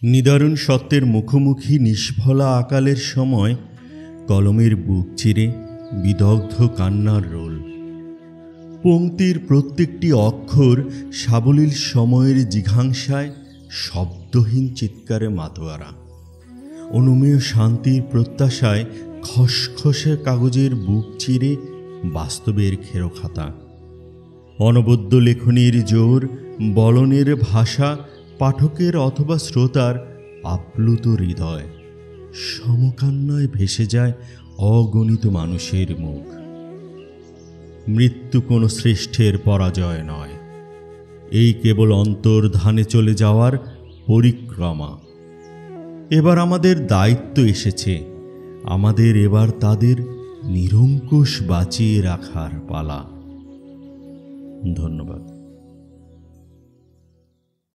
নিদারুণ সত্যের মুখোমুখি নিষ্ফলা আকালের সময় কলমের বুক চিরে বিদগ্ধ কান্নার রোল। পংক্তির প্রত্যেকটি অক্ষর সাবলীল সময়ের জিঘাংসায় শব্দহীন চিৎকারে মাতোয়ারা। অনুমেয় শান্তির প্রত্যাশায় খসখসে কাগজের বুক চিরে বাস্তবের খেরোখাতা। অনবদ্য লেখনীর জোর, বলনের ভাষা, পাঠকের অথবা শ্রোতার আপ্লুত হৃদয় সমকান্নায় ভেসে যায় অগণিত মানুষের মুখ। মৃত্যু কোনো শ্রেষ্ঠের পরাজয় নয়, এই কেবল অন্তর্ধানে চলে যাওয়ার পরিক্রমা। এবার আমাদের দায়িত্ব এসেছে, আমাদের এবার তাদের নিরঙ্কুশ বাঁচিয়ে রাখার পালা। ধন্যবাদ।